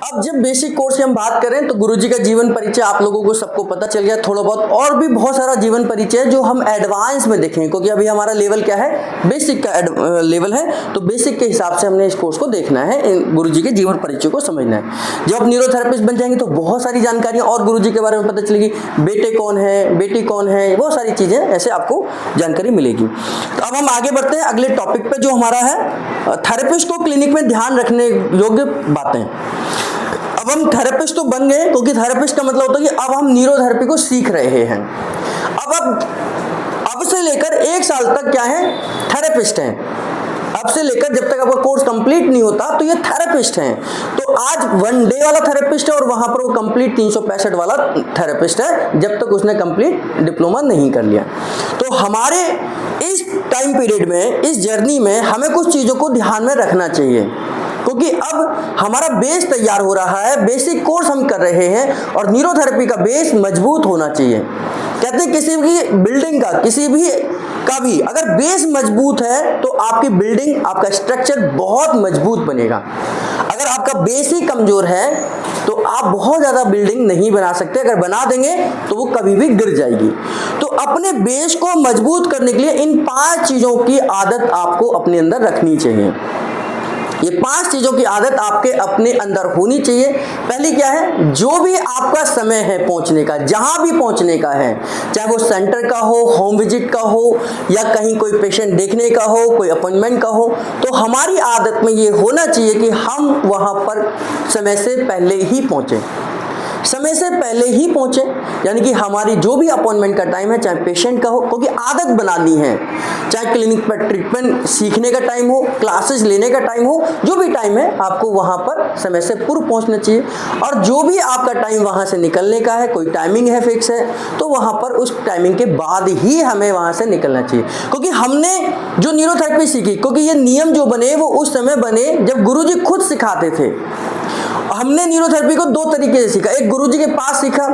अब जब basic course की हम बात करें तो गुरुजी का जीवन परिचय आप लोगों को सबको पता चल गया थोड़ा बहुत, और भी बहुत सारा जीवन परिचय जो हम एडवांस में देखें, क्योंकि अभी हमारा लेवल क्या है, बेसिक का लेवल है, तो बेसिक के हिसाब से हमने इस कोर्स को देखना है, गुरुजी के जीवन परिचय को समझना है। जब आप न्यूरोथेरेपिस्ट बन जाएंगे तो बहुत सारी जानकारियां और गुरुजी के बारे में पता चलेगी, बेटे कौन है, बेटी कौन है, बहुत सारी चीजें ऐसे आपको जानकारी मिलेगी। तो अब हम आगे बढ़ते हैं अगले टॉपिक पे जो हमारा है थेरेपिस्ट को क्लिनिक में ध्यान रखने योग्य बातें। अब हम थेरेपिस्ट तो बन गए, क्योंकि थेरेपिस्ट का मतलब होता है कि अब हम न्यूरोथेरेपी को सीख रहे हैं। अब से लेकर 1 साल तक क्या है, थेरेपिस्ट हैं। अब से लेकर जब तक आपका कोर्स कंप्लीट नहीं होता तो ये थेरेपिस्ट हैं। तो आज 1 डे वाला थेरेपिस्ट है और वहां पर वो कंप्लीट 365 वाला थेरेपिस्ट है, जब तक उसने कंप्लीट डिप्लोमा नहीं कर लिया। तो हमारे इस टाइम पीरियड में, इस जर्नी में हमें कुछ चीजों को ध्यान में रखना चाहिए, क्योंकि अब हमारा बेस तैयार हो रहा है, बेसिक कोर्स हम कर रहे हैं और न्यूरोथेरेपी का बेस मजबूत होना चाहिए। कहते हैं किसी भी बिल्डिंग का, किसी भी का भी अगर बेस मजबूत है तो आपकी बिल्डिंग, आपका स्ट्रक्चर बहुत मजबूत बनेगा। अगर आपका बेस ही कमजोर है तो आप बहुत ज्यादा बिल्डिंग नहीं बना सकते, अगर बना देंगे तो वो कभी भी गिर जाएगी। तो अपने बेस को मजबूत करने के लिए इन 5 चीजों की आदत आपको अपने अंदर रखनी चाहिए। ये 5 चीजों की आदत आपके अपने अंदर होनी चाहिए। पहली क्या है, जो भी आपका समय है पहुंचने का, जहां भी पहुंचने का है, चाहे वो सेंटर का हो, होम विजिट का हो, या कहीं कोई पेशेंट देखने का हो, कोई अपॉइंटमेंट का हो, तो हमारी आदत में ये होना चाहिए कि हम वहां पर समय से पहले ही पहुंचे। समय से पहले ही पहुंचे, यानी कि हमारी जो भी अपॉइंटमेंट का टाइम है, चाहे पेशेंट का हो, क्योंकि आदत बनानी है, चाहे क्लिनिक पर ट्रीटमेंट सीखने का टाइम हो, क्लासेस लेने का टाइम हो, जो भी टाइम है आपको वहां पर समय से पूर्व पहुंचना चाहिए। और जो भी आपका टाइम वहां से निकलने का है, कोई टाइमिंग है फिक्स है, तो वहां पर उस टाइमिंग के बाद ही हमें वहां से निकलना चाहिए। क्योंकि हमने जो न्यूरोथेरेपी सीखी, क्योंकि ये नियम जो बने वो उस समय बने जब गुरुजी खुद सिखाते थे। हमने न्यूरोथेरेपी को 2 तरीके से सीखा, एक गुरुजी के पास सीखा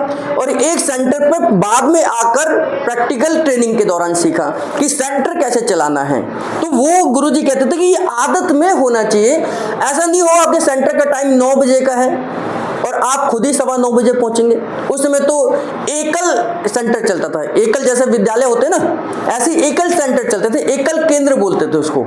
और एक सेंटर पे बाद में आकर प्रैक्टिकल ट्रेनिंग के दौरान सीखा कि सेंटर कैसे चलाना है। तो वो गुरुजी कहते थे कि ये आदत में होना चाहिए। ऐसा नहीं हो आपके सेंटर का टाइम 9 बजे का है और आप खुद ही 9:15 बजे पहुंचेंगे। उस समय तो एकल सेंटर चलता था, एकल जैसे विद्यालय होते ना, ऐसे एकल सेंटर चलते थे, एकल केंद्र बोलते थे उसको,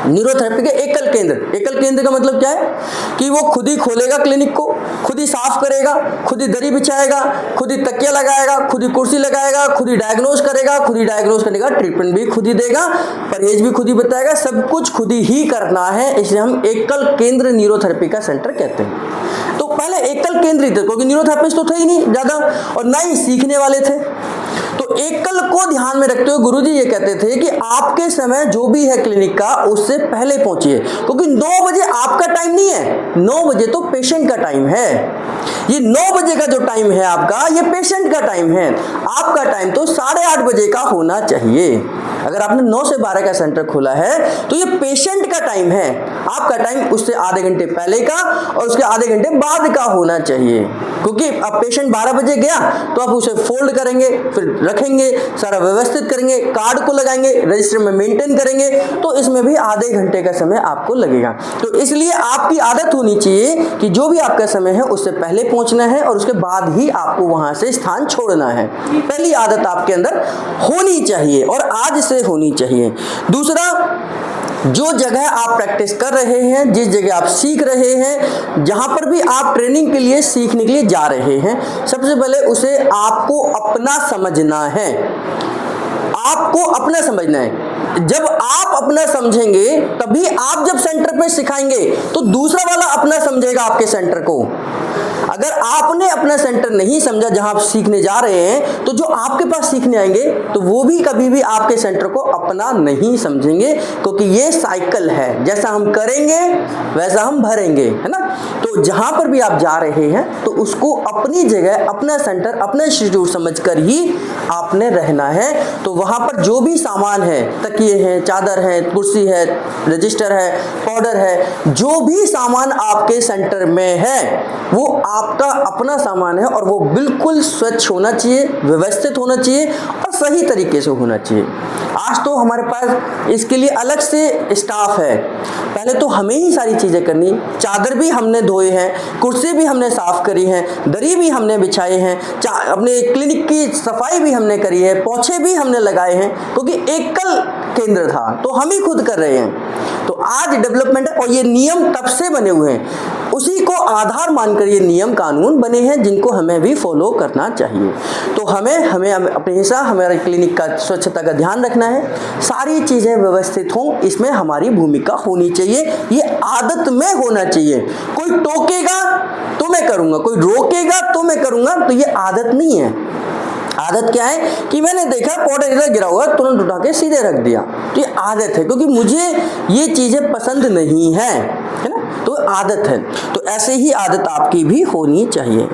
न्यूरोथेरेपी के एकल केंद्र। एकल केंद्र का मतलब क्या है कि वो खुद ही खोलेगा क्लिनिक को, खुद ही साफ करेगा, खुद ही दरी बिछाएगा, खुद ही तकिया लगाएगा, खुद ही कुर्सी लगाएगा, खुद ही डायग्नोज करेगा, खुद ही डायग्नोज करेगा, ट्रीटमेंट भी खुद ही देगा, परहेज भी खुद ही बताएगा, सब कुछ खुद ही करना है। इसलिए हम एकल केंद्र न्यूरोथेरेपी का सेंटर कहते हैं। तो पहले एकल केंद्रित थे, क्योंकि न्यूरोथेरेपिस्ट तो थे ही नहीं ज्यादा और ना ही सीखने वाले थे। तो एकल को ध्यान में रखते हुए गुरुजी ये कहते थे कि आपके समय जो भी है क्लिनिक का उससे पहले पहुंचिए, क्योंकि 9 बजे आपका टाइम नहीं है, 9 बजे तो पेशेंट का टाइम है। ये 9 बजे का जो टाइम है आपका, ये पेशेंट का टाइम है। आपका टाइम तो 8:30 बजे का होना चाहिए। अगर आपने 9 से 12 का सेंटर खोला है तो ये पेशेंट का टाइम है, आपका टाइम उससे आधे घंटे पहले का और उसके आधे घंटे बाद का होना चाहिए। क्योंकि अब पेशेंट 12 बजे गया तो आप उसे फोल्ड करेंगे, फिर रखेंगे, सारा व्यवस्थित करेंगे, कार्ड को लगाएंगे, रजिस्टर में मेंटेन करेंगे, तो इसमें भी आधे घंटे का समय आपको लगेगा। तो इसलिए आपकी आदत होनी चाहिए कि जो भी आपका समय है उससे पहले पहुंचना है और उसके बाद ही आपको वहां से स्थान छोड़ना है। पहली आदत आपके अंदर होनी चाहिए और आज से होनी चाहिए। दूसरा, जो जगह आप प्रैक्टिस कर रहे हैं, जिस जगह आप सीख रहे हैं, जहां पर भी आप ट्रेनिंग के लिए सीखने के लिए जा रहे हैं, सबसे पहले उसे आपको अपना समझना है। आपको अपना समझना है। जब आप अपना समझेंगे तभी आप जब सेंटर पे सिखाएंगे तो दूसरा वाला अपना समझेगा आपके सेंटर को। अगर आपने अपना सेंटर नहीं समझा जहां आप सीखने जा रहे हैं, तो जो आपके पास सीखने आएंगे तो वो भी कभी भी आपके सेंटर को अपना नहीं समझेंगे, क्योंकि ये साइकिल है, जैसा हम करेंगे वैसा हम भरेंगे, है ना। तो जहां पर भी आप जा रहे हैं तो उसको अपनी जगह, अपना सेंटर, अपना इंस्टीट्यूट समझकर ही आपने रहना है। तो वहां पर जो भी सामान है, तकिए हैं, चादर है, कुर्सी है, रजिस्टर है, पाउडर है, जो भी सामान आपके सेंटर में है वो आपका अपना सामान है और वो बिल्कुल स्वच्छ होना चाहिए, व्यवस्थित होना चाहिए और सही तरीके से होना चाहिए। आज तो हमारे पास इसके लिए अलग से स्टाफ है, पहले तो हमें ही सारी चीज़ें करनी। चादर भी हमने धोए हैं, कुर्सी भी हमने साफ करी है, दरी भी हमने बिछाए हैं, अपने क्लिनिक की सफाई भी हमने करी है, पोछे भी हमने लगाए हैं, क्योंकि एकल केंद्र था तो हम ही खुद कर रहे हैं। तो आज डेवलपमेंट है और ये नियम तब से बने हुए हैं, उसी को आधार मानकर ये नियम कानून बने हैं जिनको हमें भी फॉलो करना चाहिए। तो हमें अपने हिस्सा हमारे क्लिनिक का स्वच्छता का ध्यान रखना है, सारी चीज़ें व्यवस्थित हों, इसमें हमारी भूमिका होनी चाहिए, ये आदत में होना चाहिए। कोई टोकेगा तो मैं करूँगा, कोई रोकेगा तो मैं करूँगा, तो ये आदत नहीं है। आदत क्या है कि मैंने देखा पौधा इधर गिरा हुआ तुरंत उठा के सीधे रख दिया, तो ये आदत है, क्योंकि मुझे ये चीज़ें पसंद नहीं है, है ना, तो आदत है। तो ऐसे ही आदत आपकी भी होनी चाहिए।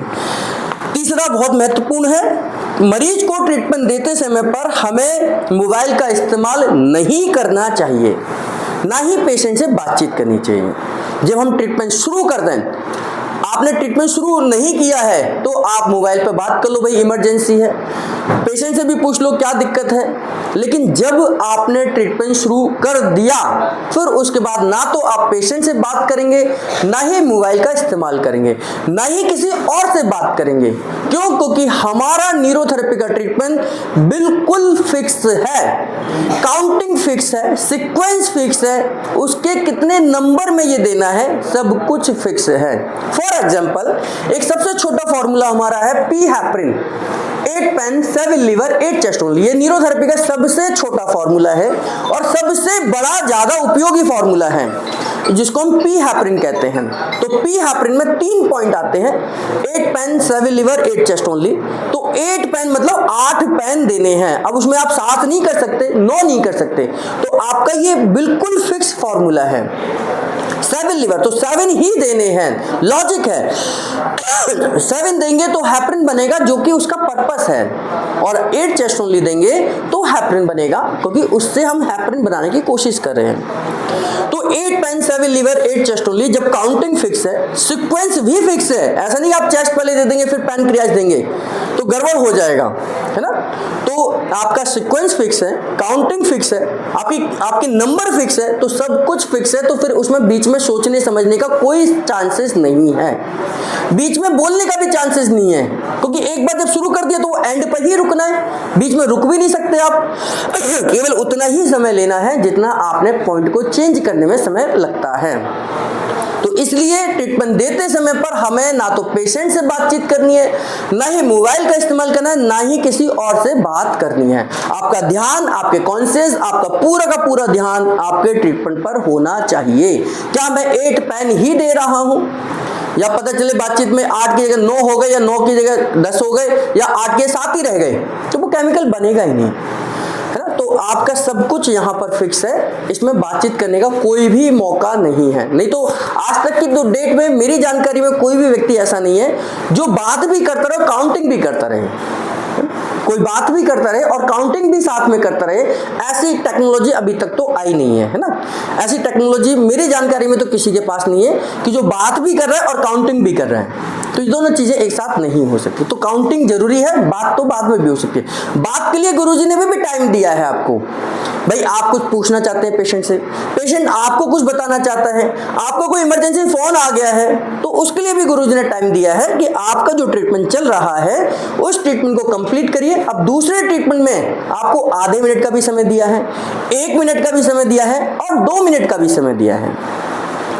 तीसरा बहुत महत्वपूर्ण है, मरीज को ट्रीटमेंट देते समय पर हमें मोबाइल का इस्तेमाल नहीं करना चाहिए, ना ही पेशेंट से बातचीत करनी चाहिए। जब हम ट्रीटमेंट शुरू कर दें, आपने ट्रीटमेंट शुरू नहीं किया है तो आप मोबाइल पे बात कर लो, भाई इमरजेंसी है, पेशेंट से भी पूछ लो क्या दिक्कत है। लेकिन जब आपने ट्रीटमेंट शुरू कर दिया, फिर उसके बाद ना तो आप पेशेंट से बात करेंगे, ना ही मोबाइल का इस्तेमाल करेंगे, ना ही किसी और से बात करेंगे। क्यों? क्योंकि हमारा न्यूरोथेरेपी का ट्रीटमेंट बिल्कुल फिक्स है, काउंटिंग फिक्स है, सीक्वेंस फिक्स है, उसके कितने नंबर में ये देना है सब कुछ फिक्स है। फॉर एग्जाम्पल, एक सबसे छोटा फॉर्मूला हमारा है P heparin, 8 pen 7 liver 8 chest only. ये न्यूरोथेरेपी का सबसे छोटा फॉर्मूला है और सबसे बड़ा ज्यादा उपयोगी फॉर्मूला है, जिसको हम पी हैपरिन कहते हैं। तो पी हैपरिन में 3 पॉइंट आते हैं, 8 पेन 7 लीवर 8 चेस्ट ओनली। तो 8 पेन मतलब 8 पेन देने हैं, अब उसमें आप 7 नहीं कर सकते, 9 नहीं कर सकते, तो आपका ये बिल्कुल फिक्स फॉर्मूला है। 7 लीवर तो 7 ही देने हैं, लॉजिक है। 7 देंगे तो हैपरिन बनेगा जो कि उसका पर्पस है, और 8 चेस्ट ओनली देंगे तो हैपरिन बनेगा, क्योंकि उससे हम हैपरिन बनाने की कोशिश कर रहे हैं। तो 8 पेन 7 लीवर 8 चेस्ट ओनली, जब काउंटिंग फिक्स है, सीक्वेंस भी फिक्स है, ऐसा नहीं आप चेस्ट पहले दे देंगे फिर पैनक्रियाज देंगे तो गड़बड़ हो जाएगा, है ना। तो आपका सीक्वेंस फिक्स है, काउंटिंग फिक्स है, आपकी नंबर फिक्स है, तो सब कुछ फिक्स है, तो फिर उसमें बीच में सोचने समझने का कोई चांसेस नहीं है, बीच में बोलने का भी चांसेस नहीं है, क्योंकि एक बार जब शुरू कर दिया तो वो एंड पर ही रुकना है, बीच में रुक भी नहीं सकते आप। केवल उतना ही समय लेना है जितना आपने पॉइंट को चेंज करने में समय लगता है। तो इसलिए ट्रीटमेंट देते समय पर हमें ना तो पेशेंट से बातचीत करनी है, ना ही मोबाइल का इस्तेमाल करना है, ना ही किसी और से बात करनी है। आपका ध्यान, आपके कॉन्शियस, आपका पूरा का पूरा ध्यान आपके ट्रीटमेंट पर होना चाहिए। क्या मैं 8 पेन ही दे रहा हूं, या पता चले बातचीत में 8 की जगह 9 हो गए, या 9 की जगह 10 हो गए, या 8 के 7 ही रह गए, तो वो केमिकल बनेगा ही नहीं, है ना। तो आपका सब कुछ यहाँ पर फिक्स है, इसमें बातचीत करने का कोई भी मौका नहीं है। नहीं तो आज तक की डेट में मेरी जानकारी में कोई भी व्यक्ति ऐसा नहीं है जो बात भी करता रहे, काउंटिंग भी करता रहे, कोई बात भी करता रहे और काउंटिंग भी साथ में करता रहे। ऐसी टेक्नोलॉजी अभी तक तो आई नहीं है, है ना। ऐसी टेक्नोलॉजी मेरी जानकारी में तो किसी के पास नहीं है कि जो बात भी कर रहा है और काउंटिंग भी कर रहा है, तो ये दोनों चीजें एक साथ नहीं हो सकती। तो काउंटिंग जरूरी है, बात तो बाद में भी हो सकती है। बात के लिए गुरुजी ने भी टाइम दिया है आपको, भाई आप कुछ पूछना चाहते हैं पेशेंट से, पेशेंट आपको कुछ बताना चाहता है, आपको कोई इमरजेंसी फोन आ गया है, तो उसके लिए भी गुरुजी ने टाइम दिया है कि आपका जो ट्रीटमेंट चल रहा है उस ट्रीटमेंट को कंप्लीट करिए। अब दूसरे ट्रीटमेंट में आपको आधे मिनट का भी समय दिया है, 1 मिनट का भी समय दिया है और 2 मिनट का भी समय दिया है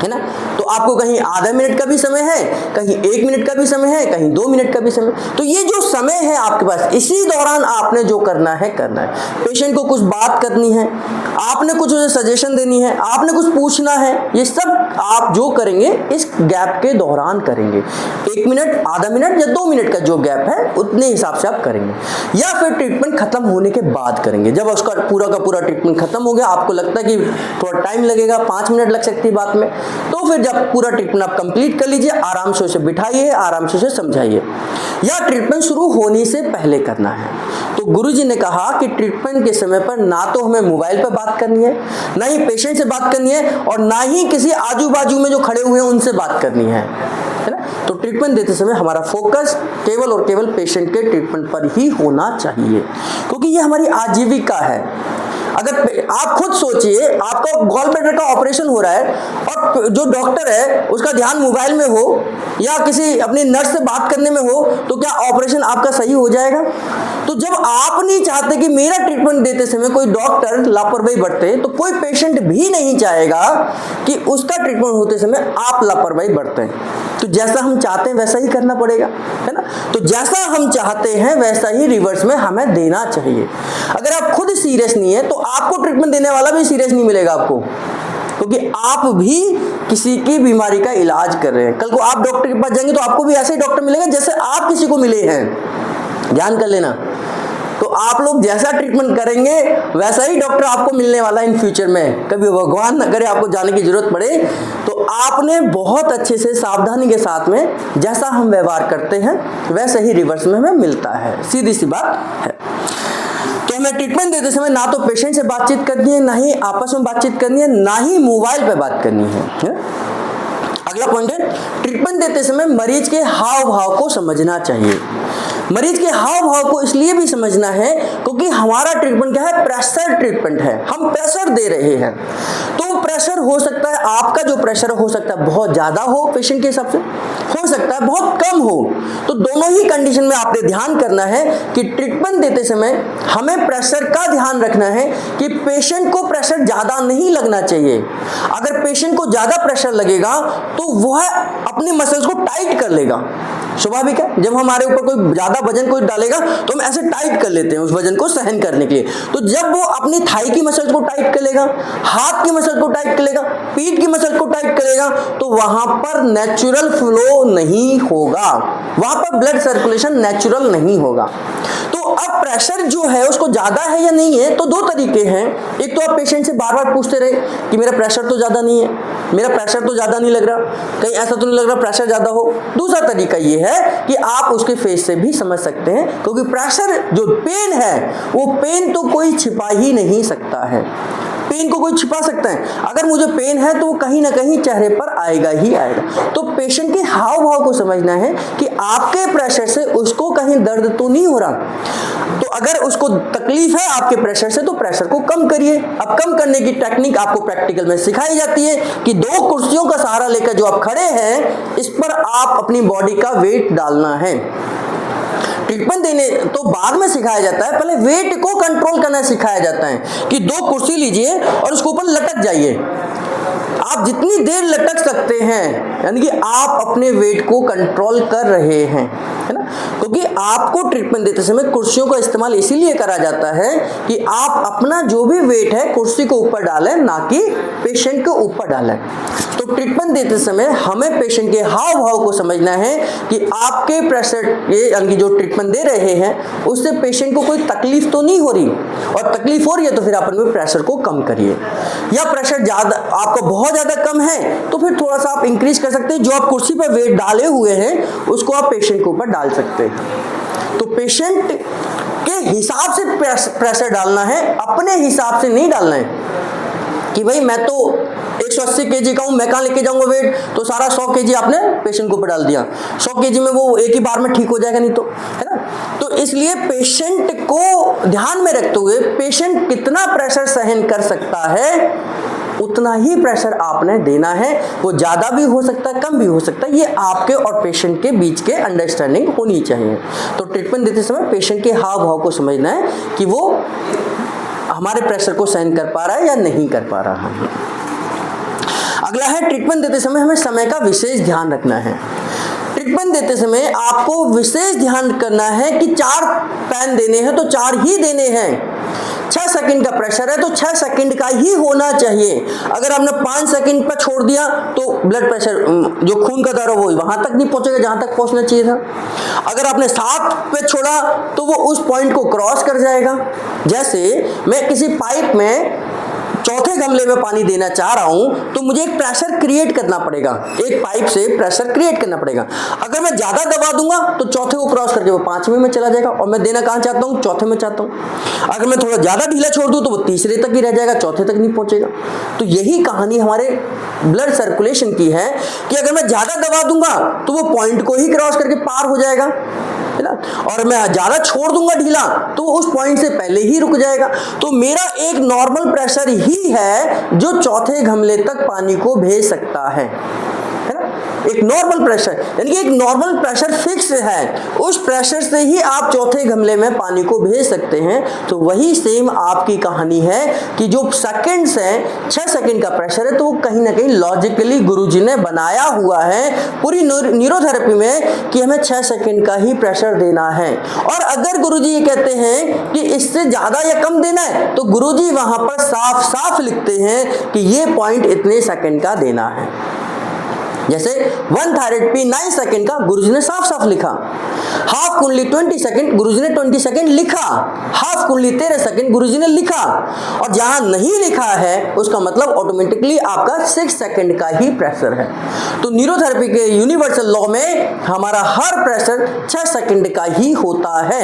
ना। तो आपको कहीं आधा मिनट का भी समय है, कहीं 1 मिनट का भी समय है, कहीं 2 मिनट का भी समय। तो ये जो समय है आपके पास, इसी दौरान आपने जो करना है करना है। पेशेंट को कुछ बात करनी है, आपने कुछ उसे सजेशन देनी है, आपने कुछ पूछना है, ये सब आप जो करेंगे इस गैप के दौरान करेंगे। 1 मिनट, आधा मिनट या 2 मिनट का जो गैप है उतने हिसाब से आप करेंगे, या फिर ट्रीटमेंट खत्म होने के बाद करेंगे। जब उसका पूरा का पूरा ट्रीटमेंट खत्म हो गया, आपको लगता है कि थोड़ा टाइम लगेगा, 5 मिनट लग सकती है बात में, तो फिर जब पूरा ट्रीटमेंट आप कंप्लीट कर लीजिए, आराम से उसे बिठाइए, आराम से उसे समझाइए, या ट्रीटमेंट शुरू होने से पहले करना है। तो गुरुजी ने कहा कि ट्रीटमेंट के समय पर ना तो हमें मोबाइल पर बात करनी है, ना ही पेशेंट से बात करनी है, और ना ही किसी आजू बाजू में जो खड़े हुए हैं उनसे बात करनी है। है ना। तो ट्रीटमेंट देते समय हमारा फोकस केवल और केवल पेशेंट के ट्रीटमेंट पर ही होना चाहिए, क्योंकि ये हमारी आजीविका है। अगर आप खुद सोचिए, आपका गॉल ब्लैडर का ऑपरेशन हो रहा है और जो डॉक्टर है उसका ध्यान मोबाइल में हो या किसी अपनी नर्स से बात करने में हो, तो क्या ऑपरेशन आपका सही हो जाएगा? तो जब आप नहीं चाहते कि मेरा ट्रीटमेंट देते समय कोई डॉक्टर लापरवाही बरते, तो कोई पेशेंट भी नहीं चाहेगा कि उसका ट्रीटमेंट होते समय आप लापरवाही बरतें। तो जैसा हम चाहते हैं वैसा ही करना पड़ेगा, है ना। तो जैसा हम चाहते हैं वैसा ही रिवर्स में हमें देना चाहिए। अगर आप खुद सीरियस नहीं है तो आपको ट्रीटमेंट देने वाला भी सीरियस नहीं मिलेगा आपको, क्योंकि आप भी किसी की बीमारी का इलाज कर रहे हैं। कल को आप डॉक्टर के पास जाएंगे तो आपको भी ऐसे ही डॉक्टर मिलेगा जैसे आप किसी को मिले हैं, ध्यान कर लेना। तो आप लोग जैसा ट्रीटमेंट करेंगे वैसा ही डॉक्टर आपको मिलने वाला है इन फ्यूचर में। कभी भगवान न करे आपको जाने की जरूरत पड़े, तो आपने बहुत अच्छे से सावधानी के साथ में जैसा हम व्यवहार करते हैं वैसा ही रिवर्स में हमें मिलता है, सीधी सी बात है। तो हमें ट्रीटमेंट देते समय ना तो पेशेंट से बातचीत करनी है, ना ही आपस में बातचीत करनी है, ना ही मोबाइल पे बात करनी है। अगला पॉइंट है, ट्रीटमेंट देते समय मरीज के हाव भाव को समझना चाहिए। मरीज के हाव भाव को इसलिए भी समझना है क्योंकि हमारा ट्रीटमेंट क्या है, प्रेशर ट्रीटमेंट है, हम प्रेशर दे रहे हैं। तो प्रेशर हो सकता है, आपका जो प्रेशर हो सकता है बहुत ज्यादा हो पेशेंट के हिसाब से, हो सकता है बहुत कम हो। तो दोनों ही कंडीशन में आपने ध्यान करना है कि ट्रीटमेंट देते समय हमें प्रेशर का ध्यान रखना है कि पेशेंट को प्रेशर ज्यादा नहीं लगना चाहिए। अगर पेशेंट को ज्यादा प्रेशर लगेगा तो वह अपनी मसल्स को टाइट कर लेगा। स्वाभाविक है, जब हमारे ऊपर कोई ज्यादा वजन कोई डालेगा तो हम ऐसे टाइट कर लेते हैं उस वजन को सहन करने के लिए। तो जब वो अपनी थाई की मसल्स को टाइट कर लेगा, हाथ की मसल को टाइट कर लेगा, पीठ की मसल को टाइट करेगा, तो वहां पर नेचुरल फ्लो नहीं होगा, वहां पर ब्लड सर्कुलेशन नेचुरल नहीं होगा। तो अब प्रेशर जो है उसको ज्यादा है या नहीं है, तो दो तरीके हैं। एक तो आप पेशेंट से बार बार पूछते रहे कि मेरा प्रेशर तो ज्यादा नहीं है, मेरा प्रेशर तो ज्यादा नहीं लग रहा, कहीं ऐसा तो नहीं लग रहा प्रेशर ज्यादा हो। दूसरा तरीका ये है कि आप उसके फेस से भी समझ सकते हैं, क्योंकि प्रेशर जो पेन है वो पेन तो कोई छिपा ही नहीं सकता है। पेन को कोई छिपा सकता है? अगर मुझे पेन है तो वो कहीं ना कहीं चेहरे पर आएगा ही आएगा। तो पेशेंट के हाव भाव को समझना है कि आपके प्रेशर से उसको कहीं दर्द तो नहीं हो रहा। तो अगर उसको तकलीफ है आपके प्रेशर से तो प्रेशर को कम करिए। अब कम करने की टेक्निक आपको प्रैक्टिकल में सिखाई जाती है कि दो कुर्सियों का सहारा लेकर जो आप खड़े हैं इस पर आप अपनी बॉडी का वेट डालना है। ट्रीटमेंट देने तो बाद में सिखाया जाता है, पहले वेट को कंट्रोल करना सिखाया जाता है कि दो कुर्सी लीजिए और उसके ऊपर लटक जाइए। आप जितनी देर लटक सकते हैं, यानी कि आप अपने वेट को कंट्रोल कर रहे हैं, है ना। क्योंकि आपको ट्रीटमेंट देते समय कुर्सियों का इस्तेमाल इसीलिए करा जाता है कि आप अपना जो भी वेट है कुर्सी को ऊपर डालें, ना कि पेशेंट के ऊपर डालें। तो ट्रीटमेंट देते समय हमें पेशेंट के हाव भाव को समझना है कि आपके प्रेशर ये यानी कि जो ट्रीटमेंट दे रहे हैं उससे पेशेंट को कोई तकलीफ तो नहीं हो रही, और तकलीफ हो रही है तो फिर आप अपने प्रेशर को कम करिए। या प्रेशर ज्यादा आपका बहुत ज्यादा कम है तो फिर थोड़ा सा आप इंक्रीज कर सकते हैं। जो आप कुर्सी पर वेट डाले हुए हैं उसको आप पेशेंट के ऊपर डाल सकते हैं। तो पेशेंट के हिसाब से प्रेशर डालना है, अपने हिसाब से नहीं डालना है कि भाई मैं तो 180 केजी का हूं, मैं कहां लेके जाऊंगा वेट, तो सारा 100 केजी आपने पेशेंट के ऊपर डाल दिया। 100 केजी में वो एक ही बार में ठीक हो जाएगा नहीं, तो है ना। तो इसलिए पेशेंट को ध्यान में रखते हुए पेशेंट कितना प्रेशर सहन कर सकता है उतना ही प्रेशर आपने देना है। वो ज्यादा भी हो सकता है, कम भी हो सकता है, ये आपके और पेशेंट के बीच के अंडरस्टैंडिंग होनी चाहिए। तो ट्रीटमेंट देते समय पेशेंट के हाव भाव को समझना है कि वो हमारे प्रेशर को सहन कर पा रहा है या नहीं कर पा रहा है। अगला है, ट्रीटमेंट देते समय हमें समय का विशेष ध्यान रखना है। ट्रीटमेंट देते समय आपको विशेष ध्यान करना है कि 4 पेन देने हैं तो 4 ही देने हैं। 6 सेकंड का प्रेशर है तो 6 सेकंड का ही होना चाहिए। अगर आपने 5 सेकंड पर छोड़ दिया तो ब्लड प्रेशर जो खून का दर है वो वहां तक नहीं पहुंचेगा जहां तक पहुंचना चाहिए था। अगर आपने 7 पे छोड़ा तो वो उस पॉइंट को क्रॉस कर जाएगा। जैसे मैं किसी पाइप में चौथे गमले में पानी देना चाह रहा हूं तो मुझे एक प्रेशर क्रिएट करना पड़ेगा, एक पाइप से प्रेशर क्रिएट करना पड़ेगा। अगर मैं ज्यादा दबा दूंगा तो चौथे को क्रॉस करके वो पांचवें में चला जाएगा और मैं देना कहां चाहता हूं, चौथे में चाहता हूं। अगर मैं थोड़ा ज्यादा ढीला छोड़ दूं तो वो तीसरे तक ही रह जाएगा, चौथे तक नहीं पहुंचेगा। तो यही कहानी हमारे ब्लड सर्कुलेशन की है कि अगर मैं ज्यादा दबा दूंगा तो वो पॉइंट को ही क्रॉस करके पार हो जाएगा, है ना, और मैं ज्यादा छोड़ दूंगा ढीला तो उस पॉइंट से पहले ही रुक जाएगा। तो मेरा एक नॉर्मल प्रेशर ही है जो चौथे गमले तक पानी को भेज सकता है ना, एक नॉर्मल प्रेशर, यानी कि एक नॉर्मल प्रेशर फिक्स है, उस प्रेशर से ही आप चौथे गमले में पानी को भेज सकते हैं। तो वही सेम आपकी कहानी है कि जो सेकंड्स हैं, 6 सेकंड का प्रेशर है, तो वो कहीं ना कहीं लॉजिकली गुरुजी ने बनाया हुआ है पूरी न्यूरोथेरेपी में कि हमें 6 सेकंड का ही प्रेशर देना है। और अगर गुरुजी ये कहते हैं कि इससे ज्यादा या कम देना है तो गुरुजी वहां पर साफ साफ लिखते हैं कि ये पॉइंट इतने सेकंड का देना है। जैसे 1 थायराइड पी 9 सेकंड का गुरुजी ने साफ साफ लिखा, हाफ कुंडली 20 सेकंड गुरुजी ने 20 सेकंड लिखा, हाफ कुंडली 13 सेकंड गुरुजी ने लिखा। और जहां नहीं लिखा है उसका मतलब ऑटोमेटिकली आपका 6 सेकंड का ही प्रेशर है। तो न्यूरोथेरेपी के यूनिवर्सल लॉ में हमारा हर प्रेशर 6 सेकंड का ही होता है।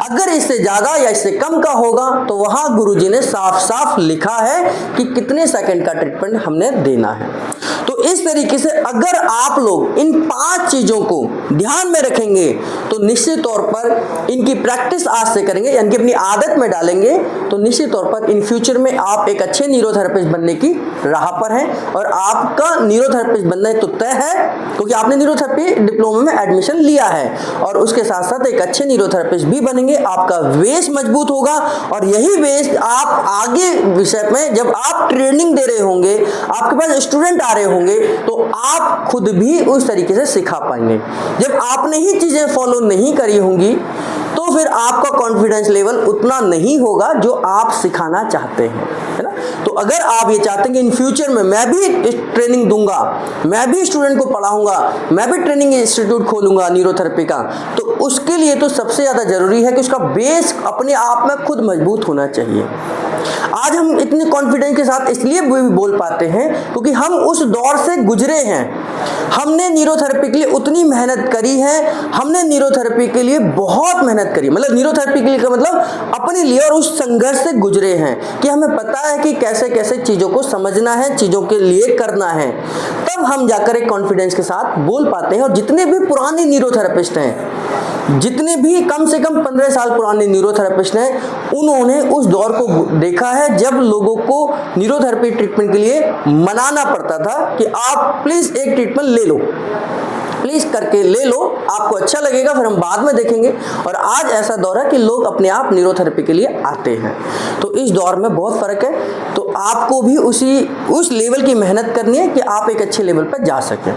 अगर इससे ज्यादा या इससे कम का होगा तो वहां गुरुजी ने साफ साफ लिखा है कि कितने सेकंड का ट्रीटमेंट हमने देना है। तो इस तरीके से अगर आप लोग इन 5 चीजों को ध्यान में रखेंगे तो निश्चित तौर पर इनकी प्रैक्टिस आज से करेंगे, यानी कि अपनी आदत में डालेंगे, तो निश्चित तौर पर इन फ्यूचर में आप एक अच्छे न्यूरोथेरेपिस्ट बनने की राह पर हैं। और आपका न्यूरोथेरेपिस्ट बनना तो तय है क्योंकि आपने न्यूरोथेरेपी डिप्लोमा में एडमिशन लिया है, और उसके साथ साथ एक अच्छे न्यूरोथेरेपिस्ट भी बनेंगे। आपका बेस मजबूत होगा और यही बेस आप आगे विषय में जब आप ट्रेनिंग दे रहे होंगे, आपके पास स्टूडेंट आ रहे होंगे, तो आप खुद भी उस तरीके से सिखा पाएंगे। जब आपने ही चीजें फॉलो नहीं करी होंगी तो फिर आपका कॉन्फिडेंस लेवल उतना नहीं होगा जो आप सिखाना चाहते हैं, है ना। तो अगर आप ये चाहते हैं कि इन फ्यूचर में मैं भी ट्रेनिंग दूंगा, मैं भी स्टूडेंट को पढ़ाऊंगा, मैं भी ट्रेनिंग इंस्टीट्यूट खोलूंगा न्यूरोथेरेपी का, तो उसके लिए तो सबसे ज्यादा जरूरी है कि उसका बेस अपने आप में खुद मजबूत होना चाहिए। आज हम इतने कॉन्फिडेंस के साथ इसलिए भी बोल पाते हैं क्योंकि हम उस दौर से गुजरे हैं। हमने न्यूरोथेरेपी के लिए उतनी मेहनत करी है, हमने न्यूरोथेरेपी के लिए बहुत मेहनत करी, मतलब न्यूरोथेरेपी के लिए का मतलब अपने लिए, और उस संघर्ष से गुजरे हैं कि हमें पता है कि कैसे कैसे चीजों को समझना है, चीजों के लिए करना है। तब हम जाकर एक कॉन्फिडेंस के साथ बोल पाते हैं। और जितने भी पुराने न्यूरोथेरेपिस्ट हैं, जितने भी कम से कम 15 साल पुराने न्यूरोथेरेपिस्ट हैं, उन्होंने उस दौर को देखा है जब लोगों को न्यूरोथेरेपी ट्रीटमेंट के लिए मनाना पड़ता था कि आप प्लीज एक ट्रीटमेंट ले लो, प्लीज करके ले लो, आपको अच्छा लगेगा, फिर हम बाद में देखेंगे। और आज ऐसा दौर है कि लोग अपने आप न्यूरोथेरेपी के लिए आते हैं। तो इस दौर में बहुत फर्क है। तो आपको भी उस लेवल की मेहनत करनी है कि आप एक अच्छे लेवल पर जा सकें।